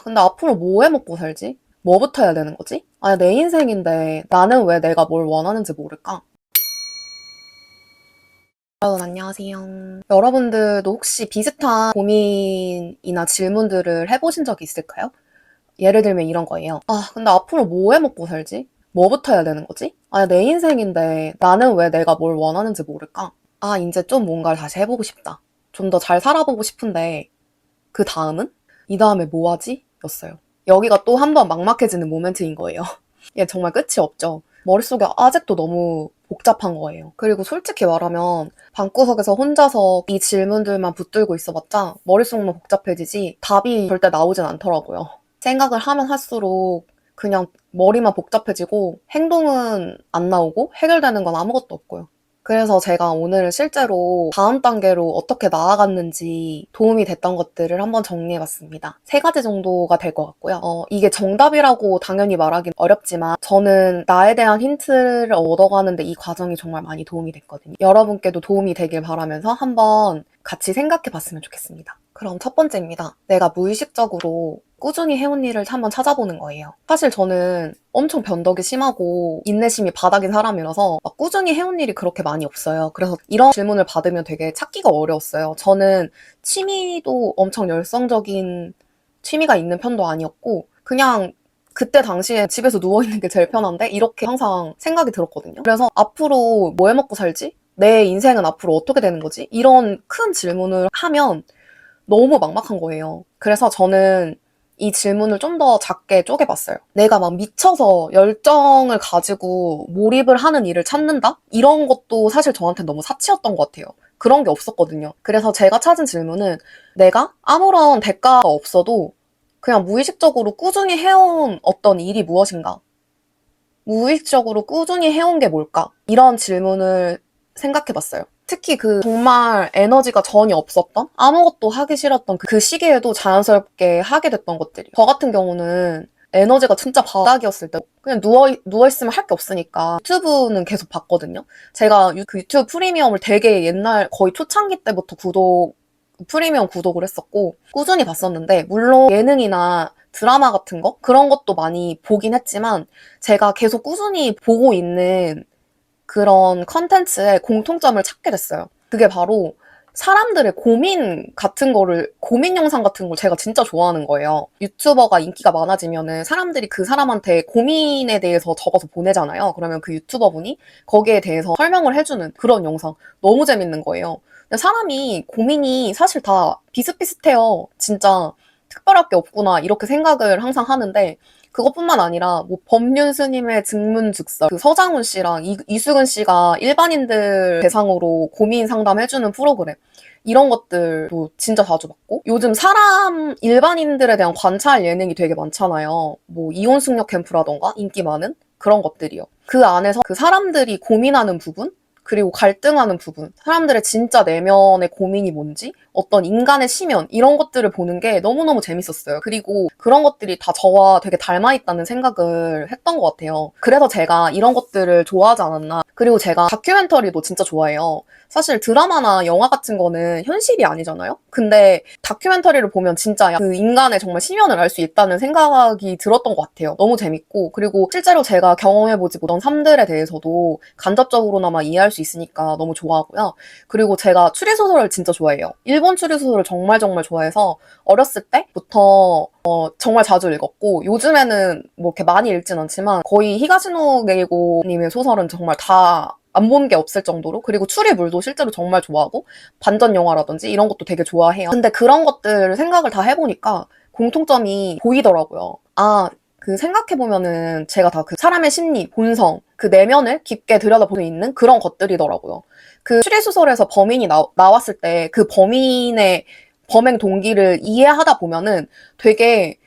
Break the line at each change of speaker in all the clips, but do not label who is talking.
근데 앞으로 뭐 해 먹고 살지? 뭐부터 해야 되는 거지? 내 인생인데 나는 왜 내가 뭘 원하는지 모를까? 여러분, 안녕하세요. 여러분들도 혹시 비슷한 고민이나 질문들을 해보신 적이 있을까요? 예를 들면 이런 거예요. 근데 앞으로 뭐 해 먹고 살지? 뭐부터 해야 되는 거지? 내 인생인데 나는 왜 내가 뭘 원하는지 모를까? 이제 좀 뭔가를 다시 해보고 싶다. 좀 더 잘 살아보고 싶은데, 그 다음은? 이 다음에 뭐 하지? 였어요. 여기가 또 한 번 막막해지는 모멘트인 거예요. 이게 정말 끝이 없죠. 머릿속에 아직도 너무 복잡한 거예요. 그리고 솔직히 말하면 방구석에서 혼자서 이 질문들만 붙들고 있어봤자 머릿속만 복잡해지지 답이 절대 나오진 않더라고요. 생각을 하면 할수록 그냥 머리만 복잡해지고 행동은 안 나오고 해결되는 건 아무것도 없고요. 그래서 제가 오늘 실제로 다음 단계로 어떻게 나아갔는지 도움이 됐던 것들을 한번 정리해봤습니다. 3가지 정도가 될 것 같고요. 이게 정답이라고 당연히 말하긴 어렵지만 저는 나에 대한 힌트를 얻어가는데 이 과정이 정말 많이 도움이 됐거든요. 여러분께도 도움이 되길 바라면서 한번 같이 생각해봤으면 좋겠습니다. 그럼 첫 번째입니다. 내가 무의식적으로 꾸준히 해온 일을 한번 찾아보는 거예요. 사실 저는 엄청 변덕이 심하고 인내심이 바닥인 사람이라서 막 꾸준히 해온 일이 그렇게 많이 없어요. 그래서 이런 질문을 받으면 되게 찾기가 어려웠어요. 저는 취미도 엄청 열성적인 취미가 있는 편도 아니었고 그냥 그때 당시에 집에서 누워있는 게 제일 편한데 이렇게 항상 생각이 들었거든요. 그래서 앞으로 뭐 해먹고 살지? 내 인생은 앞으로 어떻게 되는 거지? 이런 큰 질문을 하면 너무 막막한 거예요. 그래서 저는 이 질문을 좀 더 작게 쪼개봤어요. 내가 막 미쳐서 열정을 가지고 몰입을 하는 일을 찾는다? 이런 것도 사실 저한테 너무 사치였던 것 같아요. 그런 게 없었거든요. 그래서 제가 찾은 질문은 내가 아무런 대가가 없어도 그냥 무의식적으로 꾸준히 해온 어떤 일이 무엇인가? 무의식적으로 꾸준히 해온 게 뭘까? 이런 질문을 생각해봤어요. 특히 정말 에너지가 전혀 없었던, 아무것도 하기 싫었던 그 시기에도 자연스럽게 하게 됐던 것들이. 저 같은 경우는 에너지가 진짜 바닥이었을 때 그냥 누워있으면 할 게 없으니까 유튜브는 계속 봤거든요. 제가 그 유튜브 프리미엄을 되게 옛날 거의 초창기 때부터 프리미엄 구독을 했었고 꾸준히 봤었는데 물론 예능이나 드라마 같은 거? 그런 것도 많이 보긴 했지만 제가 계속 꾸준히 보고 있는 그런 컨텐츠의 공통점을 찾게 됐어요. 그게 바로 사람들의 고민 영상 같은 걸 제가 진짜 좋아하는 거예요. 유튜버가 인기가 많아지면은 사람들이 그 사람한테 고민에 대해서 적어서 보내잖아요. 그러면 그 유튜버분이 거기에 대해서 설명을 해주는 그런 영상 너무 재밌는 거예요. 근데 사람이 고민이 사실 다 비슷비슷해요. 진짜 특별할 게 없구나 이렇게 생각을 항상 하는데 그것뿐만 아니라 뭐 법륜 스님의 증문즉설 그 서장훈 씨랑 이수근 씨가 일반인들 대상으로 고민 상담해주는 프로그램 이런 것들도 진짜 자주 봤고 요즘 일반인들에 대한 관찰 예능이 되게 많잖아요. 뭐 이혼숙녀 캠프라던가 인기 많은 그런 것들이요. 그 안에서 그 사람들이 고민하는 부분 그리고 갈등하는 부분, 사람들의 진짜 내면의 고민이 뭔지, 어떤 인간의 심연, 이런 것들을 보는 게 너무너무 재밌었어요. 그리고 그런 것들이 다 저와 되게 닮아있다는 생각을 했던 것 같아요. 그래서 제가 이런 것들을 좋아하지 않았나. 그리고 제가 다큐멘터리도 진짜 좋아해요. 사실 드라마나 영화 같은 거는 현실이 아니잖아요? 근데 다큐멘터리를 보면 진짜 그 인간의 정말 심연을 알 수 있다는 생각이 들었던 것 같아요. 너무 재밌고, 그리고 실제로 제가 경험해보지 못한 삶들에 대해서도 간접적으로나마 이해할 수 있으니까 너무 좋아하고요. 그리고 제가 추리소설을 진짜 좋아해요. 일본 추리소설을 정말 정말 좋아해서 어렸을 때부터 정말 자주 읽었고 요즘에는 뭐 이렇게 많이 읽진 않지만 거의 히가시노 게이고님의 소설은 정말 다 안 본 게 없을 정도로 그리고 추리물도 실제로 정말 좋아하고 반전 영화라든지 이런 것도 되게 좋아해요. 근데 그런 것들을 생각을 다 해보니까 공통점이 보이더라고요. 생각해보면은 제가 다 그 사람의 심리, 본성, 그 내면을 깊게 들여다볼 수 있는 그런 것들이더라고요. 그 추리소설에서 범인이 나왔을 때 그 범인의 범행 동기를 이해하다 보면은 되게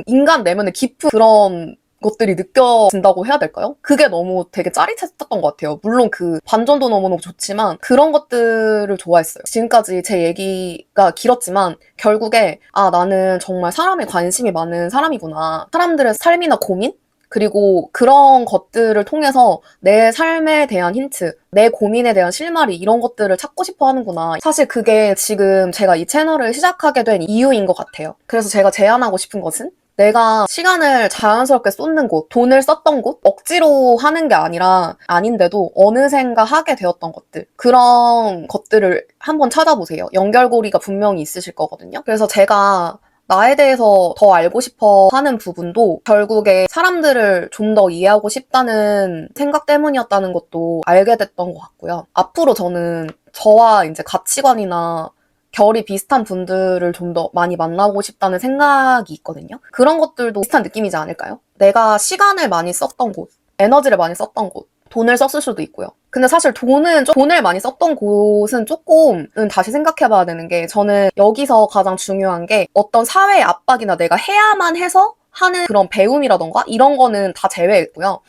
인간 내면의 깊은 그런 것들이 느껴진다고 해야 될까요? 그게 너무 되게 짜릿했던 것 같아요. 물론 그 반전도 너무너무 좋지만 그런 것들을 좋아했어요. 지금까지 제 얘기가 길었지만 결국에 나는 정말 사람에 관심이 많은 사람이구나. 사람들의 삶이나 고민? 그리고 그런 것들을 통해서 내 삶에 대한 힌트, 내 고민에 대한 실마리 이런 것들을 찾고 싶어 하는구나. 사실 그게 지금 제가 이 채널을 시작하게 된 이유인 것 같아요. 그래서 제가 제안하고 싶은 것은 내가 시간을 자연스럽게 쏟는 곳, 돈을 썼던 곳, 억지로 하는 게 아닌데도 어느샌가 하게 되었던 것들, 그런 것들을 한번 찾아보세요. 연결고리가 분명히 있으실 거거든요. 그래서 제가 나에 대해서 더 알고 싶어 하는 부분도 결국에 사람들을 좀 더 이해하고 싶다는 생각 때문이었다는 것도 알게 됐던 것 같고요. 앞으로 저는 저와 이제 가치관이나 결이 비슷한 분들을 좀 더 많이 만나고 싶다는 생각이 있거든요. 그런 것들도 비슷한 느낌이지 않을까요? 내가 시간을 많이 썼던 곳, 에너지를 많이 썼던 곳, 돈을 썼을 수도 있고요. 근데 사실 돈을 많이 썼던 곳은 조금은 다시 생각해 봐야 되는 게, 저는 여기서 가장 중요한 게 어떤 사회의 압박이나 내가 해야만 해서 하는 그런 배움이라던가 이런 거는 다 제외했고요.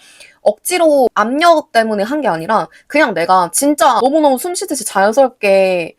억지로 압력 때문에 한 게 아니라 그냥 내가 진짜 너무너무 숨쉬듯이 자연스럽게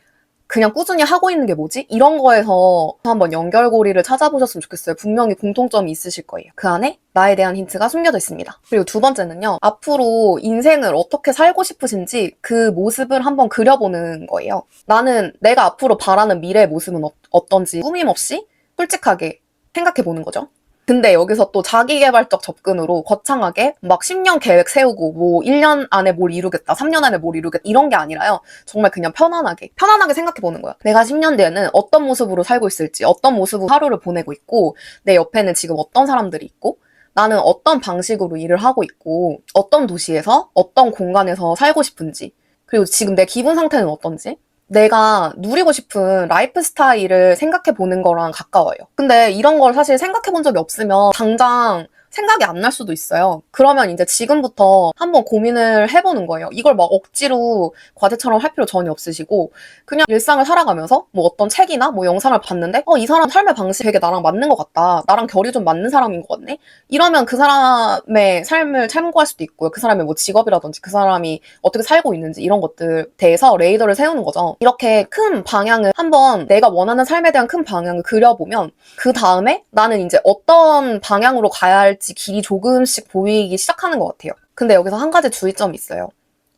그냥 꾸준히 하고 있는 게 뭐지? 이런 거에서 한번 연결고리를 찾아보셨으면 좋겠어요. 분명히 공통점이 있으실 거예요. 그 안에 나에 대한 힌트가 숨겨져 있습니다. 그리고 두 번째는요. 앞으로 인생을 어떻게 살고 싶으신지 그 모습을 한번 그려보는 거예요. 나는 내가 앞으로 바라는 미래의 모습은 어떤지 꾸밈 없이 솔직하게 생각해보는 거죠. 근데 여기서 또 자기계발적 접근으로 거창하게 막 10년 계획 세우고 뭐 1년 안에 뭘 이루겠다, 3년 안에 뭘 이루겠다 이런 게 아니라요. 정말 그냥 편안하게 생각해보는 거야. 내가 10년 뒤에는 어떤 모습으로 살고 있을지, 어떤 모습으로 하루를 보내고 있고, 내 옆에는 지금 어떤 사람들이 있고, 나는 어떤 방식으로 일을 하고 있고, 어떤 도시에서, 어떤 공간에서 살고 싶은지, 그리고 지금 내 기분 상태는 어떤지, 내가 누리고 싶은 라이프 스타일을 생각해 보는 거랑 가까워요. 근데 이런 걸 사실 생각해 본 적이 없으면 당장 생각이 안 날 수도 있어요. 그러면 이제 지금부터 한번 고민을 해보는 거예요. 이걸 막 억지로 과제처럼 할 필요 전혀 없으시고, 그냥 일상을 살아가면서 뭐 어떤 책이나 뭐 영상을 봤는데 이 사람 삶의 방식이 되게 나랑 맞는 것 같다. 나랑 결이 좀 맞는 사람인 것 같네. 이러면 그 사람의 삶을 참고할 수도 있고요. 그 사람의 뭐 직업이라든지 그 사람이 어떻게 살고 있는지 이런 것들 대해서 레이더를 세우는 거죠. 이렇게 큰 방향을 한번, 내가 원하는 삶에 대한 큰 방향을 그려보면 그 다음에 나는 이제 어떤 방향으로 가야 할지 길이 조금씩 보이기 시작하는 것 같아요. 근데 여기서 한 가지 주의점이 있어요.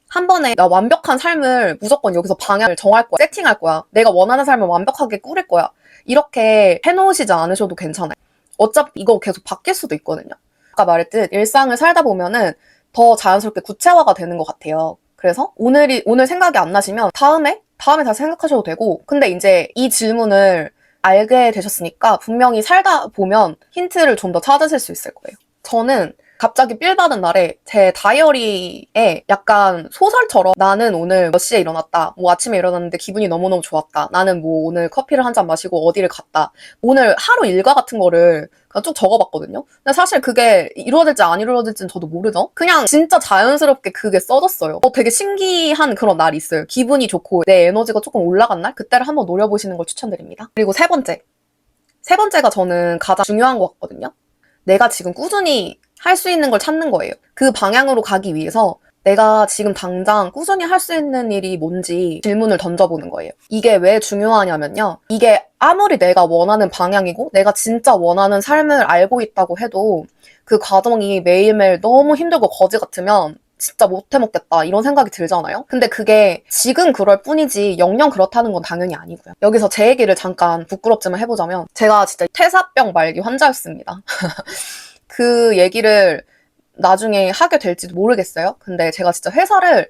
한 번에 나 완벽한 삶을 무조건 여기서 방향을 정할 거야, 세팅할 거야, 내가 원하는 삶을 완벽하게 꾸릴 거야, 이렇게 해놓으시지 않으셔도 괜찮아요. 어차피 이거 계속 바뀔 수도 있거든요. 아까 말했듯 일상을 살다 보면은 더 자연스럽게 구체화가 되는 것 같아요. 그래서 오늘 생각이 안 나시면 다음에 다시 생각하셔도 되고, 근데 이제 이 질문을 알게 되셨으니까 분명히 살다 보면 힌트를 좀 더 찾으실 수 있을 거예요. 저는 갑자기 삘 받은 날에 제 다이어리에 약간 소설처럼, 나는 오늘 몇 시에 일어났다, 뭐 아침에 일어났는데 기분이 너무너무 좋았다, 나는 뭐 오늘 커피를 한 잔 마시고 어디를 갔다, 오늘 하루 일과 같은 거를 그냥 쭉 적어봤거든요. 근데 사실 그게 이루어질지 안 이루어질지는 저도 모르죠. 그냥 진짜 자연스럽게 그게 써졌어요. 되게 신기한 그런 날이 있어요. 기분이 좋고 내 에너지가 조금 올라간 날, 그때를 한번 노려보시는 걸 추천드립니다. 그리고 세 번째가 저는 가장 중요한 것 같거든요. 내가 지금 꾸준히 할 수 있는 걸 찾는 거예요. 그 방향으로 가기 위해서 내가 지금 당장 꾸준히 할 수 있는 일이 뭔지 질문을 던져보는 거예요. 이게 왜 중요하냐면요. 이게 아무리 내가 원하는 방향이고 내가 진짜 원하는 삶을 알고 있다고 해도 그 과정이 매일매일 너무 힘들고 거지 같으면 진짜 못 해먹겠다 이런 생각이 들잖아요. 근데 그게 지금 그럴 뿐이지 영영 그렇다는 건 당연히 아니고요. 여기서 제 얘기를 잠깐 부끄럽지만 해보자면, 제가 진짜 퇴사병 말기 환자였습니다. 그 얘기를 나중에 하게 될지도 모르겠어요. 근데 제가 진짜 회사를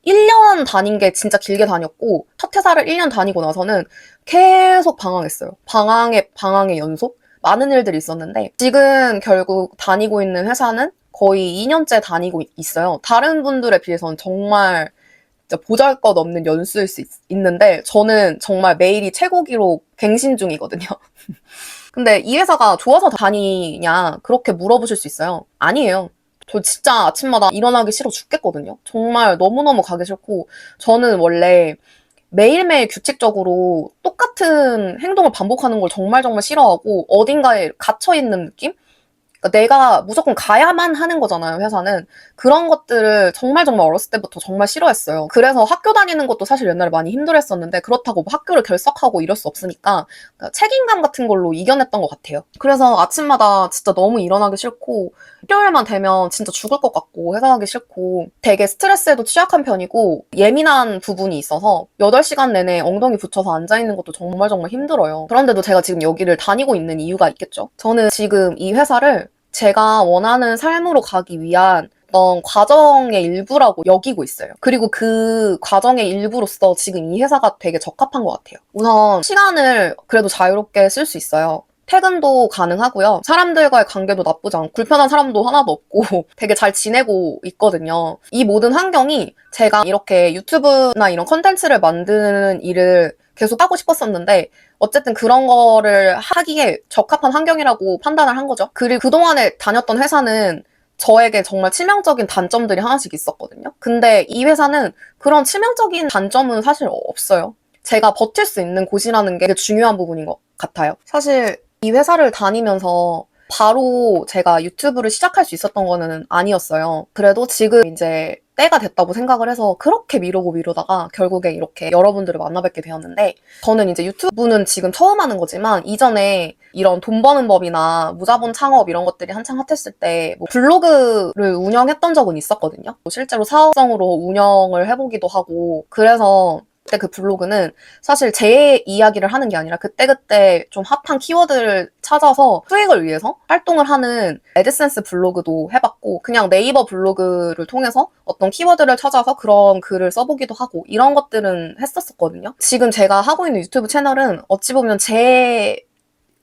1년 다닌 게 진짜 길게 다녔고, 첫 회사를 1년 다니고 나서는 계속 방황했어요. 방황의 연속? 많은 일들이 있었는데, 지금 결국 다니고 있는 회사는 거의 2년째 다니고 있어요. 다른 분들에 비해서는 정말 진짜 보잘것없는 연수일 수 있는데, 저는 정말 매일이 최고 기록 갱신 중이거든요. 근데 이 회사가 좋아서 다니냐 그렇게 물어보실 수 있어요. 아니에요. 저 진짜 아침마다 일어나기 싫어 죽겠거든요. 정말 너무너무 가기 싫고, 저는 원래 매일매일 규칙적으로 똑같은 행동을 반복하는 걸 정말 정말 싫어하고 어딘가에 갇혀있는 느낌? 그러니까 내가 무조건 가야만 하는 거잖아요, 회사는. 그런 것들을 정말 정말 어렸을 때부터 정말 싫어했어요. 그래서 학교 다니는 것도 사실 옛날에 많이 힘들었었는데 그렇다고 뭐 학교를 결석하고 이럴 수 없으니까 그러니까 책임감 같은 걸로 이겨냈던 것 같아요. 그래서 아침마다 진짜 너무 일어나기 싫고 일요일만 되면 진짜 죽을 것 같고 회사 가기 싫고 되게 스트레스에도 취약한 편이고 예민한 부분이 있어서 8시간 내내 엉덩이 붙여서 앉아있는 것도 정말 정말 힘들어요. 그런데도 제가 지금 여기를 다니고 있는 이유가 있겠죠. 저는 지금 이 회사를 제가 원하는 삶으로 가기 위한 어떤 과정의 일부라고 여기고 있어요. 그리고 그 과정의 일부로서 지금 이 회사가 되게 적합한 것 같아요. 우선 시간을 그래도 자유롭게 쓸 수 있어요. 퇴근도 가능하고요. 사람들과의 관계도 나쁘지 않고 불편한 사람도 하나도 없고 되게 잘 지내고 있거든요. 이 모든 환경이 제가 이렇게 유튜브나 이런 컨텐츠를 만드는 일을 계속 하고 싶었었는데 어쨌든 그런 거를 하기에 적합한 환경이라고 판단을 한 거죠. 그리고 그동안에 다녔던 회사는 저에게 정말 치명적인 단점들이 하나씩 있었거든요. 근데 이 회사는 그런 치명적인 단점은 사실 없어요. 제가 버틸 수 있는 곳이라는 게 중요한 부분인 것 같아요. 사실 이 회사를 다니면서 바로 제가 유튜브를 시작할 수 있었던 거는 아니었어요. 그래도 지금 이제 때가 됐다고 생각을 해서 그렇게 미루고 미루다가 결국에 이렇게 여러분들을 만나 뵙게 되었는데 저는 이제 유튜브는 지금 처음 하는 거지만 이전에 이런 돈 버는 법이나 무자본 창업 이런 것들이 한창 핫했을 때 뭐 블로그를 운영했던 적은 있었거든요. 실제로 사업성으로 운영을 해보기도 하고 그래서 그때 그 블로그는 사실 제 이야기를 하는 게 아니라 그때그때 좀 핫한 키워드를 찾아서 수익을 위해서 활동을 하는 애드센스 블로그도 해봤고 그냥 네이버 블로그를 통해서 어떤 키워드를 찾아서 그런 글을 써보기도 하고 이런 것들은 했었거든요. 지금 제가 하고 있는 유튜브 채널은 어찌 보면 제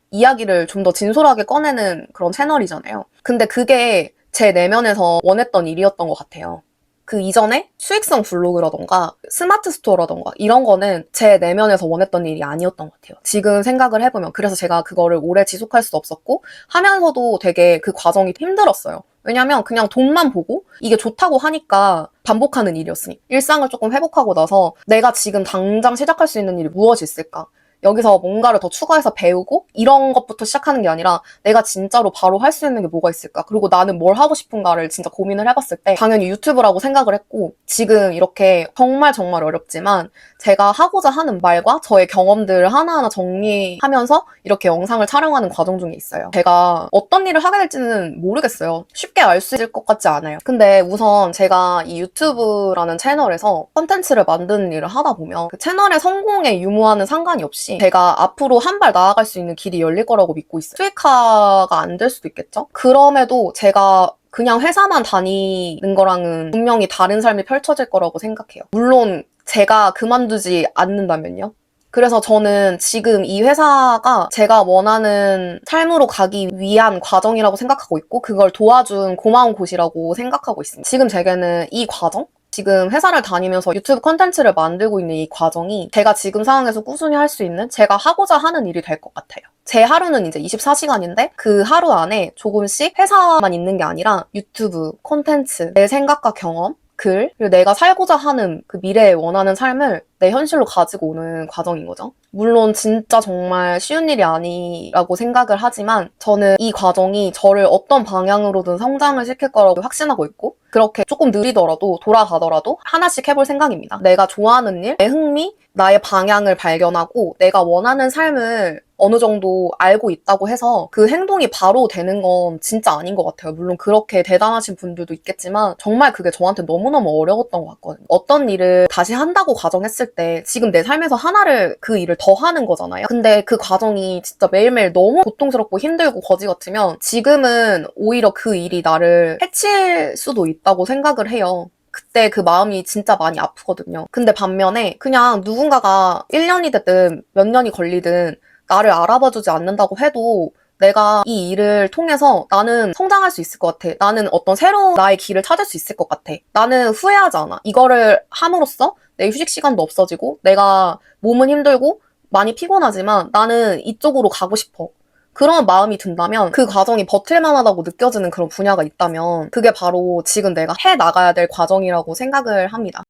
이야기를 좀 더 진솔하게 꺼내는 그런 채널이잖아요. 근데 그게 제 내면에서 원했던 일이었던 것 같아요. 그 이전에 수익성 블로그라던가 스마트 스토어라던가 이런 거는 제 내면에서 원했던 일이 아니었던 것 같아요. 지금 생각을 해보면 그래서 제가 그거를 오래 지속할 수 없었고 하면서도 되게 그 과정이 힘들었어요. 왜냐면 그냥 돈만 보고 이게 좋다고 하니까 반복하는 일이었으니 일상을 조금 회복하고 나서 내가 지금 당장 시작할 수 있는 일이 무엇이 있을까? 여기서 뭔가를 더 추가해서 배우고 이런 것부터 시작하는 게 아니라 내가 진짜로 바로 할 수 있는 게 뭐가 있을까? 그리고 나는 뭘 하고 싶은가를 진짜 고민을 해봤을 때 당연히 유튜브라고 생각을 했고 지금 이렇게 정말 정말 어렵지만 제가 하고자 하는 말과 저의 경험들을 하나하나 정리하면서 이렇게 영상을 촬영하는 과정 중에 있어요. 제가 어떤 일을 하게 될지는 모르겠어요. 쉽게 알 수 있을 것 같지 않아요. 근데 우선 제가 이 유튜브라는 채널에서 컨텐츠를 만드는 일을 하다 보면 그 채널의 성공에 유무하는 상관이 없이 제가 앞으로 한 발 나아갈 수 있는 길이 열릴 거라고 믿고 있어요. 수익화가 안 될 수도 있겠죠? 그럼에도 제가 그냥 회사만 다니는 거랑은 분명히 다른 삶이 펼쳐질 거라고 생각해요. 물론 제가 그만두지 않는다면요. 그래서 저는 지금 이 회사가 제가 원하는 삶으로 가기 위한 과정이라고 생각하고 있고 그걸 도와준 고마운 곳이라고 생각하고 있습니다. 지금 제게는 이 과정? 지금 회사를 다니면서 유튜브 컨텐츠를 만들고 있는 이 과정이 제가 지금 상황에서 꾸준히 할 수 있는 제가 하고자 하는 일이 될 것 같아요. 제 하루는 이제 24시간인데 그 하루 안에 조금씩 회사만 있는 게 아니라 유튜브, 콘텐츠, 내 생각과 경험, 글, 그리고 내가 살고자 하는 그 미래에 원하는 삶을 내 현실로 가지고 오는 과정인 거죠. 물론 진짜 정말 쉬운 일이 아니라고 생각을 하지만 저는 이 과정이 저를 어떤 방향으로든 성장을 시킬 거라고 확신하고 있고 그렇게 조금 느리더라도 돌아가더라도 하나씩 해볼 생각입니다. 내가 좋아하는 일, 내 흥미, 나의 방향을 발견하고 내가 원하는 삶을 어느 정도 알고 있다고 해서 그 행동이 바로 되는 건 진짜 아닌 것 같아요. 물론 그렇게 대단하신 분들도 있겠지만 정말 그게 저한테 너무너무 어려웠던 것 같거든요. 어떤 일을 다시 한다고 가정했을 때 지금 내 삶에서 하나를 그 일을 더 하는 거잖아요. 근데 그 과정이 진짜 매일매일 너무 고통스럽고 힘들고 거지 같으면 지금은 오히려 그 일이 나를 해칠 수도 있다고 생각을 해요. 그때 그 마음이 진짜 많이 아프거든요. 근데 반면에 그냥 누군가가 1년이 됐든 몇 년이 걸리든 나를 알아봐주지 않는다고 해도 내가 이 일을 통해서 나는 성장할 수 있을 것 같아. 나는 어떤 새로운 나의 길을 찾을 수 있을 것 같아. 나는 후회하지 않아. 이거를 함으로써 내 휴식 시간도 없어지고 내가 몸은 힘들고 많이 피곤하지만 나는 이쪽으로 가고 싶어. 그런 마음이 든다면 그 과정이 버틸만하다고 느껴지는 그런 분야가 있다면 그게 바로 지금 내가 해 나가야 될 과정이라고 생각을 합니다.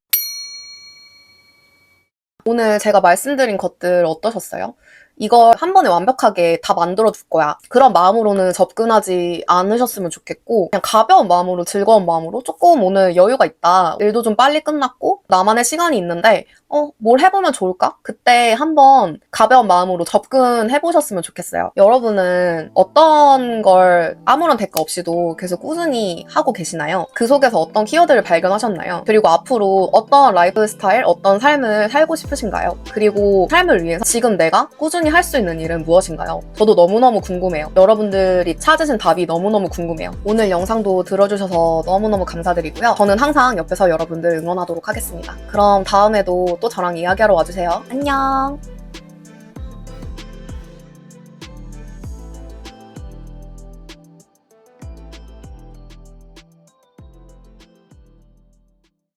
오늘 제가 말씀드린 것들 어떠셨어요? 이걸 한 번에 완벽하게 다 만들어 줄 거야. 그런 마음으로는 접근하지 않으셨으면 좋겠고, 그냥 가벼운 마음으로, 즐거운 마음으로 조금 오늘 여유가 있다. 일도 좀 빨리 끝났고 나만의 시간이 있는데 뭘 해보면 좋을까? 그때 한번 가벼운 마음으로 접근해 보셨으면 좋겠어요. 여러분은 어떤 걸 아무런 대가 없이도 계속 꾸준히 하고 계시나요? 그 속에서 어떤 키워드를 발견하셨나요? 그리고 앞으로 어떤 라이프 스타일, 어떤 삶을 살고 싶으신가요? 그리고 삶을 위해서 지금 내가 꾸준히 할 수 있는 일은 무엇인가요? 저도 너무너무 궁금해요. 여러분들이 찾으신 답이 너무너무 궁금해요. 오늘 영상도 들어주셔서 너무너무 감사드리고요. 저는 항상 옆에서 여러분들 응원하도록 하겠습니다. 그럼 다음에도 또 저랑 이야기하러 와주세요. 안녕!